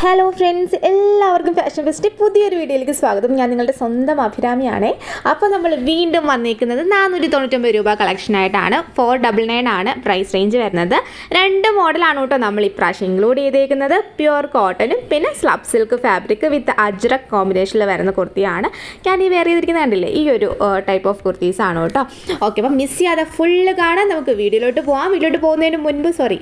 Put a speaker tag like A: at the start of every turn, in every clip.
A: Hello friends, എല്ലാവർക്കും fashion fest പുതിയൊരു വീഡിയോയിലേക്ക് സ്വാഗതം. ഞാൻ നിങ്ങളുടെ സ്വന്തം അഭിരാമിയാണേ. അപ്പോൾ നമ്മൾ വീണ്ടും വന്നിരിക്കുന്നത് 499 രൂപ കളക്ഷനായിട്ടാണ്. 499 ആണ് പ്രൈസ് റേഞ്ച് വരുന്നത്. രണ്ട് മോഡലാണ് കേട്ടോ നമ്മൾ ഇപ്രാവശ്യം ഇൻക്ലൂഡ് ചെയ്തേക്കുന്നത്. പ്യുവർ കോട്ടനും പിന്നെ slub silk fabric with Ajrak കോമ്പിനേഷനിൽ വരുന്ന കുർത്തിയാണ്. ഞാൻ ഈ വെയർ ചെയ്തിരിക്കുന്നത് കണ്ടില്ലേ, ഈ ഒരു ടൈപ്പ് ഓഫ് കുർത്തീസാണ് കേട്ടോ. ഓക്കെ, അപ്പം മിസ് ചെയ്യാതെ ഫുള്ള് കാണാൻ നമുക്ക് വീഡിയോയിലോട്ട് പോകാം.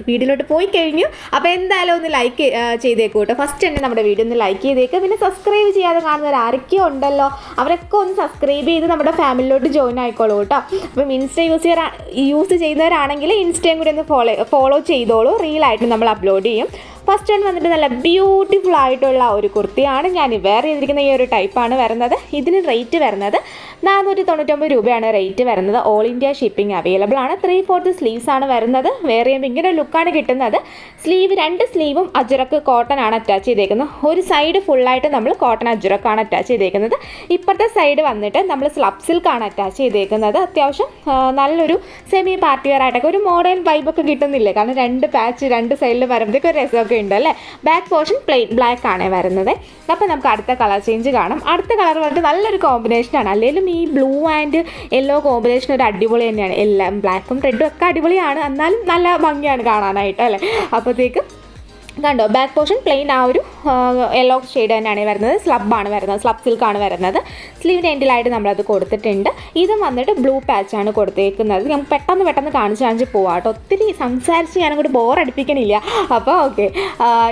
A: വീഡിയോയിലോട്ട് പോയി കഴിഞ്ഞു. അപ്പോൾ എന്തായാലും ഒന്ന് ലൈക്ക് ചെയ്തേക്കൂ കേട്ടോ. ഫസ്റ്റ് തന്നെ നമ്മുടെ വീഡിയോ ഒന്ന് ലൈക്ക് ചെയ്തേക്കുക. പിന്നെ സബ്സ്ക്രൈബ് ചെയ്യാതെ കാണുന്നവർ ആരൊക്കെയോ ഉണ്ടല്ലോ, അവരൊക്കെ ഒന്ന് സബ്സ്ക്രൈബ് ചെയ്ത് നമ്മുടെ ഫാമിലിയിലോട്ട് ജോയിൻ ആയിക്കോളൂ കേട്ടോ. അപ്പം ഇൻസ്റ്റ യൂസ് ചെയ്യുന്നവരാണെങ്കിൽ ഇൻസ്റ്റയും കൂടി ഒന്ന് ഫോളോ ചെയ്തോളൂ. റീലായിട്ട് നമ്മൾ അപ്ലോഡ് ചെയ്യും. ഫസ്റ്റ് വൺ വന്നിട്ട് നല്ല ബ്യൂട്ടിഫുൾ ആയിട്ടുള്ള ഒരു കുർത്തിയാണ്. ഞാൻ വെയർ ചെയ്തിരിക്കുന്ന ഈ ഒരു ടൈപ്പാണ് വരുന്നത്. ഇതിന് റേറ്റ് വരുന്നത് 499 രൂപയാണ് റേറ്റ് വരുന്നത്. ഓൾ ഇന്ത്യ ഷിപ്പിംഗ് അവൈലബിൾ ആണ്. 3/4 സ്ലീവ്സ് ആണ് വരുന്നത്. വെയർ ചെയ്യുമ്പോൾ ഇങ്ങനെ ലുക്കാണ് കിട്ടുന്നത്. രണ്ട് സ്ലീവും അജ്രക്ക് കോട്ടൺ ആണ് അറ്റാച്ച് ചെയ്തേക്കുന്നത്. ഒരു സൈഡ് ഫുള്ളായിട്ട് നമ്മൾ കോട്ടൺ അജ്രക്കാണ് അറ്റാച്ച് ചെയ്തേക്കുന്നത്. ഇപ്പുറത്തെ സൈഡ് വന്നിട്ട് നമ്മൾ സ്ലബ് സിൽക്കാണ് അറ്റാച്ച് ചെയ്തേക്കുന്നത്. അത്യാവശ്യം നല്ലൊരു സെമി പാർട്ടി വെയർ ആയിട്ടൊക്കെ ഒരു മോഡേൺ വൈബൊക്കെ കിട്ടുന്നില്ലേ, കാരണം രണ്ട് പാച്ച് രണ്ട് സൈഡിൽ വരുമ്പോഴത്തേക്ക് ഒരു രസമൊക്കെ ഉണ്ട് അല്ലേ. ബാക്ക് പോർഷൻ പ്ലെയിൻ ബ്ലാക്ക് ആണ് വരുന്നത്. അപ്പോൾ നമുക്ക് അടുത്ത കളർ ചേഞ്ച് കാണാം. അടുത്ത കളർ വന്നിട്ട് നല്ലൊരു കോമ്പിനേഷനാണ്. അല്ലെങ്കിലും ഈ ബ്ലൂ ആൻഡ് യെല്ലോ കോമ്പിനേഷൻ ഒരു അടിപൊളി തന്നെയാണ്. എല്ലാം ബ്ലാക്കും റെഡും ഒക്കെ അടിപൊളിയാണ്, എന്നാലും നല്ല ഭംഗിയാണ് കാണാനായിട്ട് അല്ലേ. അപ്പോഴത്തേക്ക് കണ്ടോ, ബാക്ക് പോർഷൻ പ്ലെയിൻ ആ ഒരു യെല്ലോ ഷെയ്ഡ് തന്നെയാണ് വരുന്നത്. സ്ലബാണ് വരുന്നത്, സ്ലബ് സിൽക്കാണ് വരുന്നത്. സ്ലീവിൻ്റെ എൻഡിലായിട്ട് നമ്മളത് കൊടുത്തിട്ടുണ്ട്. ഇതും വന്നിട്ട് ബ്ലൂ പാച്ചാണ് കൊടുത്തേക്കുന്നത്. നമുക്ക് പെട്ടെന്ന് കാണിച്ച് പോവാം കേട്ടോ. ഒത്തിരി സംസാരിച്ച് ഞാനങ്ങോട്ട് ബോറടിപ്പിക്കണില്ല. അപ്പോൾ ഓക്കെ,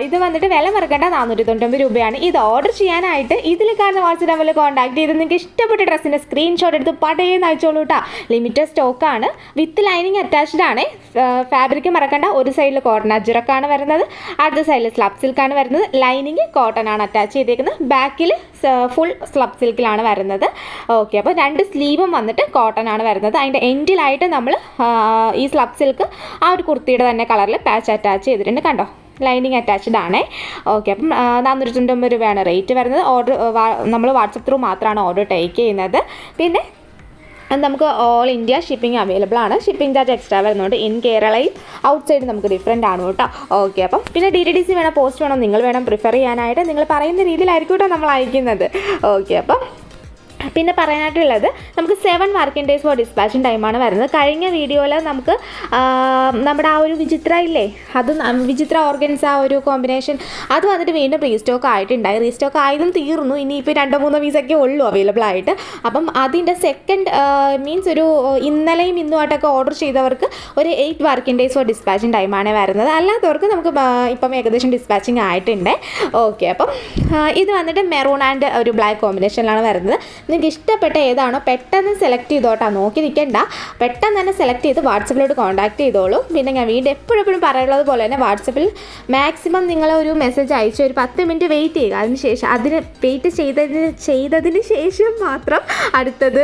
A: ഇത് വന്നിട്ട് വില മറക്കേണ്ട 499 രൂപയാണ്. ഇത് ഓർഡർ ചെയ്യാനായിട്ട് ഇതിൽ കാണുന്ന വാട്സ്ആപ്പ് നമ്പറിൽ കോൺടാക്ട് ചെയ്ത് നിങ്ങൾക്ക് ഇഷ്ടപ്പെട്ട ഡ്രസ്സിൻ്റെ സ്ക്രീൻഷോട്ട് എടുത്ത് പടയെന്ന് അയച്ചോളൂ കേട്ടോ. ലിമിറ്റഡ് സ്റ്റോക്കാണ്. വിത്ത് ലൈനിങ് അറ്റാച്ച്ഡ് ആണ്. ഫാബ്രിക് മറക്കേണ്ട. ഒരു സൈഡിൽ കോട്ടൺ അജ്രക്കാണ് വരുന്നത്, അടുത്ത സൈഡിൽ സ്ലബ് സിൽക്കാണ് വരുന്നത്. ലൈനിങ് കോട്ടൺ ആണ് അറ്റാച്ച് ചെയ്തേക്കുന്നത്. ബാക്കിൽ ഫുൾ സ്ലബ് സിൽക്കിലാണ് വരുന്നത്. ഓക്കെ, അപ്പോൾ രണ്ട് സ്ലീവും വന്നിട്ട് കോട്ടൺ ആണ് വരുന്നത്. അതിൻ്റെ എൻഡിലായിട്ട് നമ്മൾ ഈ സ്ലബ് സിൽക്ക് ആ ഒരു കുർത്തിയുടെ തന്നെ കളറിൽ പാച്ച് അറ്റാച്ച് ചെയ്തിട്ടുണ്ട്. കണ്ടോ, ലൈനിങ് അറ്റാച്ച്ഡ് ആണ്. ഓക്കെ, അപ്പം 499 രൂപയാണ് റേറ്റ് വരുന്നത്. ഓർഡർ നമ്മൾ വാട്സപ്പ് ത്രൂ മാത്രമാണ് ഓർഡർ ടേക്ക് ചെയ്യുന്നത്. പിന്നെ നമുക്ക് ഓൾ ഇന്ത്യ ഷിപ്പിംഗ് അവൈലബിൾ ആണ്. ഷിപ്പിംഗ് ചാർജ് എക്സ്ട്രാ വരുന്നുണ്ട്. ഇൻ കേരളയും ഔട്ട് സൈഡ് നമുക്ക് ഡിഫറെൻ്റ് ആണ് കേട്ടോ. ഓക്കെ, അപ്പം പിന്നെ DTDC വേണം, പോസ്റ്റ് വേണം, നിങ്ങൾ വേണം പ്രിഫർ ചെയ്യാനായിട്ട്. നിങ്ങൾ പറയുന്ന രീതിയിലായിരിക്കും കേട്ടോ നമ്മൾ അയക്കുന്നത്. ഓക്കെ, അപ്പം പിന്നെ പറയാനായിട്ടുള്ളത് നമുക്ക് 7 വർക്കിംഗ് ഡേയ്സ് ഫോർ ഡിസ്പാച്ചിങ് ടൈമാണ് വരുന്നത്. കഴിഞ്ഞ വീഡിയോയിൽ നമുക്ക് നമ്മുടെ ആ ഒരു വിചിത്ര ഇല്ലേ, അത് വിചിത്ര ഓർഗൻസ് ആ ഒരു കോമ്പിനേഷൻ അത് വന്നിട്ട് വീണ്ടും റീസ്റ്റോക്ക് ആയിട്ടുണ്ടായി. റീസ്റ്റോക്ക് ആയതും തീർന്നു. ഇനിയിപ്പോൾ 2-3 പീസൊക്കെ ഉള്ളൂ അവൈലബിൾ ആയിട്ട്. അപ്പം അതിൻ്റെ സെക്കൻഡ് മീൻസ് ഒരു ഇന്നലെയും ഇന്നുമായിട്ടൊക്കെ ഓർഡർ ചെയ്തവർക്ക് ഒരു 8 വർക്കിംഗ് ഡേയ്സ് ഫോർ ഡിസ്പാച്ചിങ് ടൈമാണ് വരുന്നത്. അല്ലാത്തവർക്ക് നമുക്ക് ഇപ്പം ഏകദേശം ഡിസ്പാച്ചിങ് ആയിട്ടുണ്ട്. ഓക്കെ, അപ്പം ഇത് വന്നിട്ട് മെറൂൺ ആൻഡ് ഒരു ബ്ലാക്ക് കോമ്പിനേഷനിലാണ് വരുന്നത്. നിങ്ങൾക്ക് ഇഷ്ടപ്പെട്ട ഏതാണോ പെട്ടെന്ന് സെലക്ട് ചെയ്തോട്ടാ, നോക്കി നിൽക്കേണ്ട. പെട്ടെന്ന് തന്നെ സെലക്ട് ചെയ്ത് വാട്സപ്പിലോട്ട് കോൺടാക്ട് ചെയ്തോളൂ. പിന്നെ ഞാൻ വീണ്ടും എപ്പോഴും പറയുന്നത് പോലെ തന്നെ വാട്സപ്പിൽ മാക്സിമം നിങ്ങളൊരു മെസ്സേജ് അയച്ച് ഒരു 10 മിനിറ്റ് വെയിറ്റ് ചെയ്യുക. അതിന് വെയിറ്റ് ചെയ്തതിന് ശേഷം മാത്രം അടുത്തത്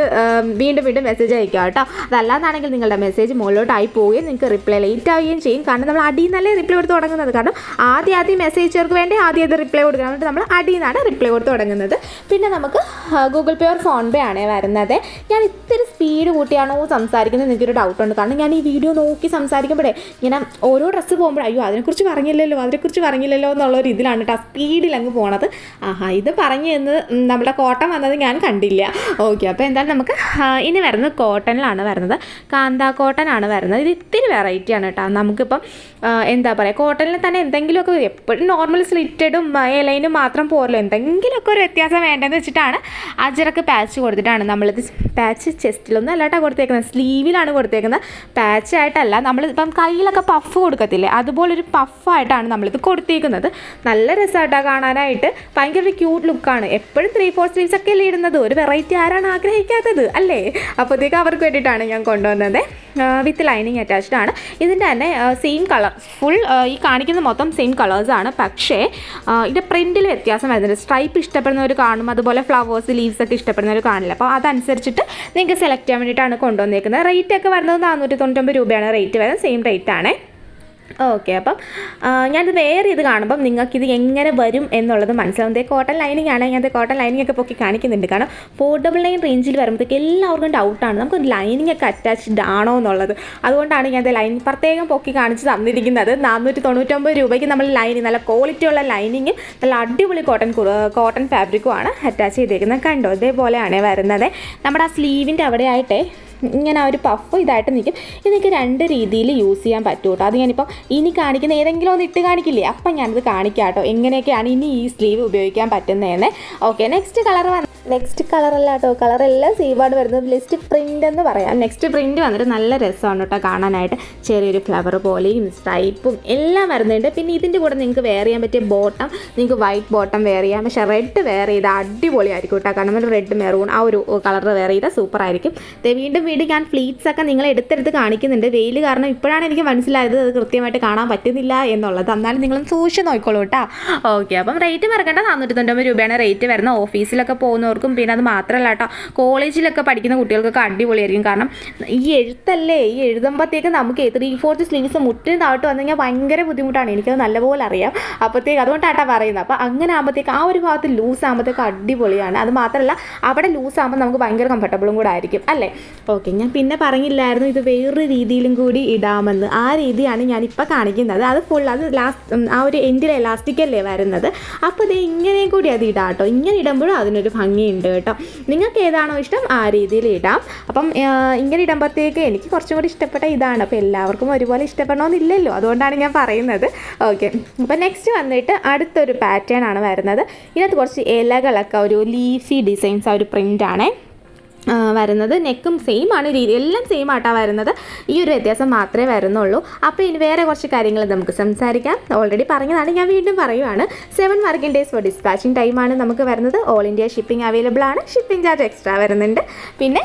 A: വീണ്ടും മെസ്സേജ് അയക്കുക കേട്ടോ. അതല്ലാന്നാണെങ്കിൽ നിങ്ങളുടെ മെസ്സേജ് മുകളിലോട്ടായി പോവുകയും നിങ്ങൾക്ക് റിപ്ലൈ ലേറ്റ് ആവുകയും ചെയ്യും. കാരണം നമ്മൾ അടിയിൽ നിന്നല്ലേ റിപ്ലൈ കൊടുത്ത് തുടങ്ങുന്നത്. കാരണം ആദ്യം മെസ്സേജർക്ക് വേണ്ടി ആദ്യം റിപ്ലൈ കൊടുക്കണം. എന്നിട്ട് നമ്മൾ അടിയിൽ നിന്നാണ് റിപ്ലൈ കൊടുത്ത് തുടങ്ങുന്നത്. പിന്നെ നമുക്ക് ഗൂഗിൾ പേ ഓർ ഫോൺ പേ ആണ് വരുന്നത്. ഞാൻ ഇത്തിരി സ്പീഡ് കൂട്ടിയാണോ സംസാരിക്കുന്നത് എനിക്കൊരു ഡൗട്ടുണ്ട്. കാരണം ഞാൻ ഈ വീഡിയോ നോക്കി സംസാരിക്കുമ്പോഴേ ഇങ്ങനെ ഓരോ ഡ്രസ്സ് പോകുമ്പോൾ അയ്യോ അതിനെക്കുറിച്ച് പറഞ്ഞില്ലല്ലോ എന്നുള്ളൊരു ഇതിലാണ് കേട്ടോ സ്പീഡിൽ അങ്ങ് പോണത്. ഇത് പറഞ്ഞു എന്ന് നമ്മുടെ കോട്ടൺ വന്നത് ഞാൻ കണ്ടില്ല. ഓക്കെ, അപ്പോൾ എന്തായാലും നമുക്ക് ഇനി വരുന്നത് കോട്ടണിലാണ് വരുന്നത്. കാന്ത കോട്ടൺ ആണ് വരുന്നത്. ഇത് ഇത്തിരി വെറൈറ്റിയാണ് കേട്ടോ. നമുക്കിപ്പം എന്താ പറയുക, കോട്ടണിൽ തന്നെ എന്തെങ്കിലുമൊക്കെ എപ്പോഴും നോർമൽ സ്ലിറ്റഡും ലൈനും മാത്രം പോരല്ലോ, എന്തെങ്കിലുമൊക്കെ ഒരു വ്യത്യാസം വേണ്ടതെന്ന് വെച്ചിട്ടാണ് അജ്രക്ക് പാച്ച് കൊടുത്തിട്ടാണ് നമ്മളിത്. പാച്ച് ചെസ്റ്റിലൊന്നും അല്ലാട്ടാ കൊടുത്തേക്കുന്നത്, സ്ലീവിലാണ് കൊടുത്തേക്കുന്നത്. പാച്ചായിട്ടല്ല. നമ്മളിപ്പം കയ്യിലൊക്കെ പഫ് കൊടുക്കത്തില്ലേ, അതുപോലൊരു പഫായിട്ടാണ് നമ്മളിത് കൊടുത്തേക്കുന്നത്. നല്ല രസമായിട്ടാണ് കാണാനായിട്ട്. ഭയങ്കര ഒരു ക്യൂട്ട് ലുക്കാണ്. എപ്പോഴും 3/4 സ്ലീവ്സ് ഒക്കെ അല്ലേ ഇടുന്നത്. ഒരു വെറൈറ്റി ആരാണ് ആഗ്രഹിക്കാത്തത് അല്ലേ. അപ്പോഴത്തേക്ക് അവർക്ക് വേണ്ടിയിട്ടാണ് ഞാൻ കൊണ്ടുവന്നത്. വിത്ത് ലൈനിങ് അറ്റാച്ച്ഡ് ആണ്. ഇതിൻ്റെ തന്നെ സെയിം കളർ ഫുൾ ഈ കാണിക്കുന്ന മൊത്തം സെയിം കളേഴ്സാണ്. പക്ഷേ ഇതിൻ്റെ പ്രിൻറ്റിൽ വ്യത്യാസം വരുന്നുണ്ട്. സ്ട്രൈപ്പ് ഇഷ്ടപ്പെടുന്നവർ കാണും, അതുപോലെ ഫ്ലവേഴ്സ് ലീവ്സ് ഒക്കെ ഇഷ്ടപ്പെടുന്നവർ കാണില്ല. അപ്പോൾ അതനുസരിച്ചിട്ട് നിങ്ങൾക്ക് സെലക്ട് ചെയ്യാൻ വേണ്ടിയിട്ടാണ് കൊണ്ടുവന്നേക്കുന്നത്. റേറ്റ് ഒക്കെ വരുന്നത് 499 രൂപയാണ് റേറ്റ് വരുന്നത്. സെയിം റേറ്റ് ആണ്. ഓക്കെ. അപ്പം ഞാനിത് വെയർ ചെയ്ത് കാണുമ്പം നിങ്ങൾക്കിത് എങ്ങനെ വരും എന്നുള്ളത് മനസ്സിലാവും. ഇതേ കോട്ടൺ ലൈനിങ് ആണെങ്കിൽ അത് കോട്ടൺ ലൈനിങ് ഒക്കെ പൊക്കി കാണിക്കുന്നുണ്ട്. കാരണം 499 റേഞ്ചിൽ വരുമ്പോഴത്തേക്ക് എല്ലാവർക്കും ഡൗട്ടാണ് നമുക്ക് ലൈനിങ് ഒക്കെ അറ്റാച്ച്ഡ് ആണോ എന്നുള്ളത്. അതുകൊണ്ടാണ് ഞാൻ ലൈനിങ് പ്രത്യേകം പൊക്കി കാണിച്ച് തന്നിരിക്കുന്നത്. 499 രൂപയ്ക്ക് നമ്മൾ ലൈനിങ് നല്ല ക്വാളിറ്റി ഉള്ള ലൈനിങ്ങും നല്ല അടിപൊളി കോട്ടൺ ഫാബ്രിക്കുമാണ് അറ്റാച്ച് ചെയ്തേക്കുന്നത്. കണ്ടോ, ഇതേപോലെയാണ് വരുന്നത്. നമ്മുടെ ആ സ്ലീവിൻ്റെ അവിടെ ആയിട്ടേ ഇങ്ങനെ ആ ഒരു പഫ് ഇതായിട്ട് നിൽക്കും. ഇതൊക്കെ 2 രീതിയിൽ യൂസ് ചെയ്യാൻ പറ്റും കേട്ടോ. അത് ഞാനിപ്പം ഇനി കാണിക്കുന്ന ഏതെങ്കിലും ഒന്ന് ഇട്ട് കാണിക്കില്ലേ, അപ്പം ഞാനത് കാണിക്കാം കേട്ടോ എങ്ങനെയൊക്കെയാണ് ഇനി ഈ സ്ലീവ് ഉപയോഗിക്കാൻ പറ്റുന്നതെന്ന്. ഓക്കെ, നെക്സ്റ്റ് കളറല്ല കേട്ടോ, കളറെല്ലാം സീവാർഡ് വരുന്നത് ലിസ്റ്റ് പ്രിൻ്റ് എന്ന് പറയാം. നെക്സ്റ്റ് പ്രിൻ്റ് വന്നിട്ട് നല്ല രസമാണ് കേട്ടോ കാണാനായിട്ട്. ചെറിയൊരു ഫ്ലവർ പോലെയും സ്ട്രൈപ്പും എല്ലാം വരുന്നുണ്ട്. പിന്നെ ഇതിൻ്റെ കൂടെ നിങ്ങൾക്ക് വെയർ ചെയ്യാൻ പറ്റിയ ബോട്ടം, നിങ്ങൾക്ക് വൈറ്റ് ബോട്ടം വെയർ ചെയ്യാം. പക്ഷേ റെഡ് വെയർ ചെയ്താൽ അടിപൊളിയായിരിക്കും കേട്ടോ. കാരണം റെഡ് മെറൂൺ ആ ഒരു കളർ വെയർ ചെയ്താൽ സൂപ്പറായിരിക്കും. വീണ്ടും ഞാൻ ഫ്ലീറ്റ്സ് ഒക്കെ നിങ്ങൾ എടുത്തെടുത്ത് കാണിക്കുന്നുണ്ട്. വെയിൽ കാരണം ഇപ്പോഴാണ് എനിക്ക് മനസ്സിലായത് അത് കൃത്യമായിട്ട് കാണാൻ പറ്റുന്നില്ല എന്നുള്ളത്. എന്നാലും നിങ്ങളൊന്ന് സൂക്ഷിച്ച് നോക്കിക്കോളൂ കേട്ടോ. ഓക്കെ, അപ്പം റേറ്റ് മറക്കണ്ട. 499 രൂപയാണ് റേറ്റ് വരുന്നത്. ഓഫീസിലൊക്കെ പോകുന്നവർക്കും പിന്നെ അത് മാത്രമല്ല കേട്ടോ, കോളേജിലൊക്കെ പഠിക്കുന്ന കുട്ടികൾക്കൊക്കെ അടിപൊളിയായിരിക്കും. കാരണം ഈ എഴുതുമ്പോഴത്തേക്ക് നമുക്ക് 3/4 സ്ലീവ്സ് മുറ്റിന് താഴ്ത്ത് വന്നു കഴിഞ്ഞാൽ ഭയങ്കര ബുദ്ധിമുട്ടാണ്. എനിക്കത് നല്ലപോലെ അറിയാം. അപ്പോഴത്തേക്ക് അതുകൊണ്ടാട്ടാ പറയുന്നത്. അപ്പോൾ അങ്ങനെ ആകുമ്പോഴത്തേക്ക് ആ ഒരു ഭാഗത്ത് ലൂസ് ആകുമ്പോഴത്തേക്ക് അടിപൊളിയാണ്. അത് മാത്രമല്ല അവിടെ ലൂസ് ആകുമ്പോൾ നമുക്ക് ഭയങ്കര കംഫർട്ടബിളും കൂടെ ആയിരിക്കും അല്ലേ. ഓക്കെ, ഞാൻ പിന്നെ പറഞ്ഞില്ലായിരുന്നു ഇത് വേറൊരു രീതിയിലും കൂടി ഇടാമെന്ന്. ആ രീതിയാണ് ഞാനിപ്പോൾ കാണിക്കുന്നത്. അത് ഫുൾ അത് ആ ഒരു എൻഡിൽ എലാസ്റ്റിക്കല്ലേ വരുന്നത്. അപ്പോൾ ഇത് ഇങ്ങനെയും കൂടി അത് ഇടാം കേട്ടോ. ഇങ്ങനെ ഇടുമ്പോഴും അതിനൊരു ഭംഗിയുണ്ട് കേട്ടോ. നിങ്ങൾക്ക് ഏതാണോ ഇഷ്ടം ആ രീതിയിൽ ഇടാം. അപ്പം ഇങ്ങനെ ഇടുമ്പോഴത്തേക്ക് എനിക്ക് കുറച്ചും കൂടി ഇഷ്ടപ്പെട്ട ഇതാണ്. അപ്പോൾ എല്ലാവർക്കും ഒരുപോലെ ഇഷ്ടപ്പെടണമെന്നില്ലല്ലോ, അതുകൊണ്ടാണ് ഞാൻ പറയുന്നത്. ഓക്കെ, അപ്പോൾ നെക്സ്റ്റ് വന്നിട്ട് അടുത്തൊരു പാറ്റേൺ ആണ് വരുന്നത്. ഇതിനകത്ത് കുറച്ച് ഇലകളൊക്കെ ഒരു ലീഫി ഡിസൈൻസ് ആ ഒരു പ്രിൻ്റാണേ വരുന്നത്. നെക്കും സെയിം ആണ്, രീതി എല്ലാം സെയിം ആയിട്ടാണ് വരുന്നത്. ഈ ഒരു വ്യത്യാസം മാത്രമേ വരുന്നുള്ളൂ. അപ്പോൾ ഇനി വേറെ കുറച്ച് കാര്യങ്ങൾ നമുക്ക് സംസാരിക്കാം. ഓൾറെഡി പറഞ്ഞതാണ്, ഞാൻ വീണ്ടും പറയുവാണ്. 7 വർക്കിംഗ് ഡേയ്സ് ഫോർ ഡിസ്പാച്ചിങ് ടൈമാണ് നമുക്ക് വരുന്നത്. ഓൾ ഇന്ത്യ ഷിപ്പിംഗ് അവൈലബിൾ ആണ്. ഷിപ്പിംഗ് ചാർജ് എക്സ്ട്രാ വരുന്നുണ്ട്. പിന്നെ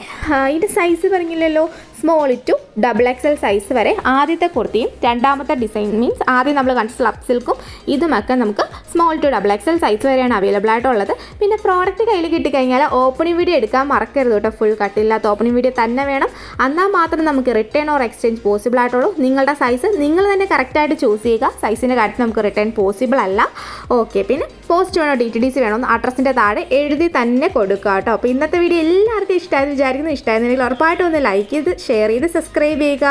A: ഇതിൻ്റെ സൈസ് പറഞ്ഞില്ലല്ലോ, സ്മോൾ ടു XXL സൈസ് വരെ. ആദ്യത്തെ കുർത്തിയും രണ്ടാമത്തെ ഡിസൈൻ മീൻസ് ആദ്യം നമ്മൾ കണ്ട സ്ലബ് സിൽക്കും ഇതുമൊക്കെ നമുക്ക് സ്മോൾ ടു XXL സൈസ് വരെയാണ് അവൈലബിൾ ആയിട്ടുള്ളത്. പിന്നെ പ്രോഡക്റ്റ് കയ്യിൽ കിട്ടിക്കഴിഞ്ഞാൽ ഓപ്പണിംഗ് വീഡിയോ എടുക്കാൻ മറക്കരുത് കേട്ടോ. ഫുൾ കട്ടില്ലാത്ത ഓപ്പണിംഗ് വീഡിയോ തന്നെ വേണം. എന്നാൽ മാത്രം നമുക്ക് റിട്ടേൺ ഓർ എക്സ്ചേഞ്ച് പോസിബിൾ ആയിട്ടുള്ളൂ. നിങ്ങളുടെ സൈസ് നിങ്ങൾ തന്നെ കറക്റ്റായിട്ട് ചൂസ് ചെയ്യുക. സൈസിൻ്റെ കാര്യത്തിൽ നമുക്ക് റിട്ടേൺ പോസിബിൾ അല്ല. ഓക്കെ, പിന്നെ പോസ്റ്റ് വേണോ DTDC വേണോ അഡ്രസ്സിൻ്റെ താഴെ എഴുതി തന്നെ കൊടുക്കുക കേട്ടോ. അപ്പോൾ ഇന്നത്തെ വീഡിയോ എല്ലാവർക്കും ഇഷ്ടമായെന്ന് വിചാരിക്കുന്നു. ഇഷ്ടമായിരുന്നെങ്കിൽ ഉറപ്പായിട്ടും ഒന്ന് ലൈക്ക് ചെയ്ത് ഷെയർ ചെയ്ത് സബ്സ്ക്രൈബ് ചെയ്യുക.